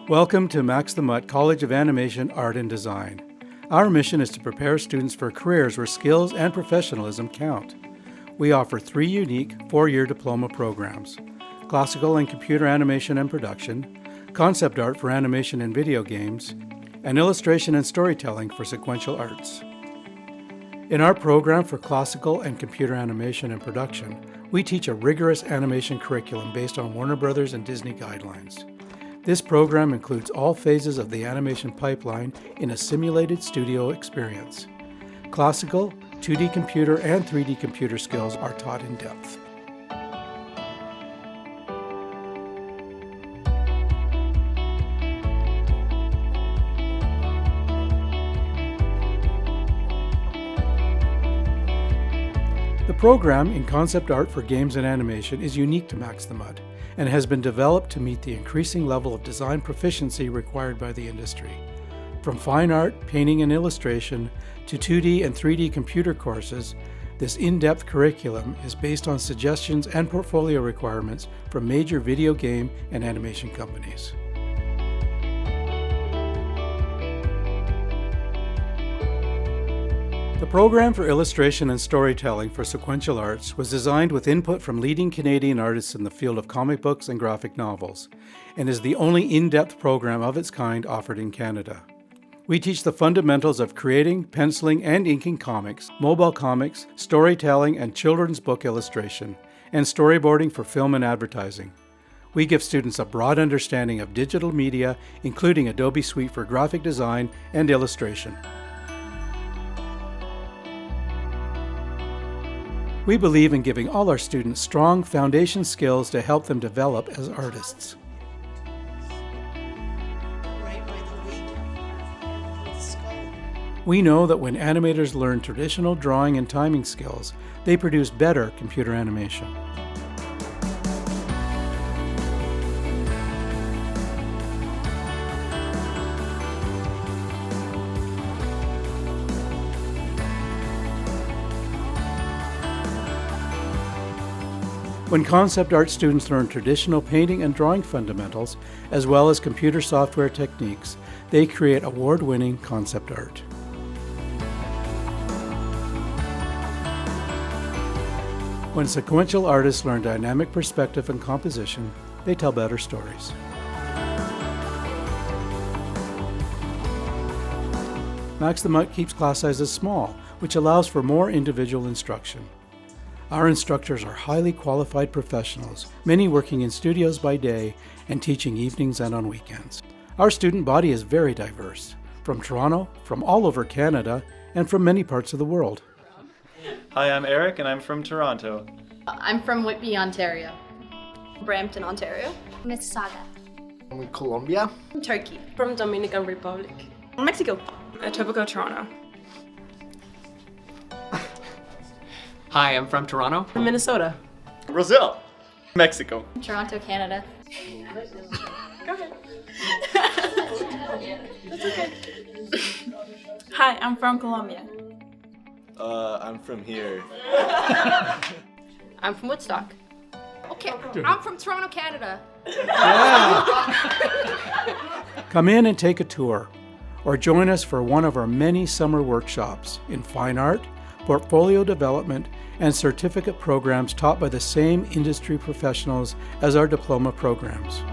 Welcome to Max the Mutt College of Animation, Art and Design. Our mission is to prepare students for careers where skills and professionalism count. We offer 3 unique 4-year diploma programs: classical and computer animation and production, concept art for animation and video games, and illustration and storytelling for sequential arts. In our program for classical and computer animation and production, we teach a rigorous animation curriculum based on Warner Brothers and Disney guidelines. This program includes all phases of the animation pipeline in a simulated studio experience. Classical, 2D computer, and 3D computer skills are taught in depth. The program in concept art for games and animation is unique to Max the Mutt and has been developed to meet the increasing level of design proficiency required by the industry. From fine art, painting and illustration to 2D and 3D computer courses, this in-depth curriculum is based on suggestions and portfolio requirements from major video game and animation companies. The program for illustration and storytelling for sequential arts was designed with input from leading Canadian artists in the field of comic books and graphic novels, and is the only in-depth program of its kind offered in Canada. We teach the fundamentals of creating, penciling, and inking comics, mobile comics, storytelling and children's book illustration, and storyboarding for film and advertising. We give students a broad understanding of digital media, including Adobe Suite for graphic design and illustration. We believe in giving all our students strong foundation skills to help them develop as artists. We know that when animators learn traditional drawing and timing skills, they produce better computer animation. When concept art students learn traditional painting and drawing fundamentals, as well as computer software techniques, they create award-winning concept art. When sequential artists learn dynamic perspective and composition, they tell better stories. Max the Mutt keeps class sizes small, which allows for more individual instruction. Our instructors are highly qualified professionals, many working in studios by day and teaching evenings and on weekends. Our student body is very diverse, from Toronto, from all over Canada, and from many parts of the world. Hi, I'm Erik and I'm from Toronto. I'm from Whitby, Ontario. Brampton, Ontario. Mississauga. From Colombia. From Turkey. From Dominican Republic. Mexico. Etobicoke, Toronto. Hi, I'm from Toronto. From Minnesota. Brazil. Mexico. Toronto, Canada. Go ahead. That's okay. Hi, I'm from Colombia. I'm from here. I'm from Woodstock. Okay, I'm from Toronto, Canada. Come in and take a tour, or join us for one of our many summer workshops in fine art, portfolio development, and certificate programs taught by the same industry professionals as our diploma programs.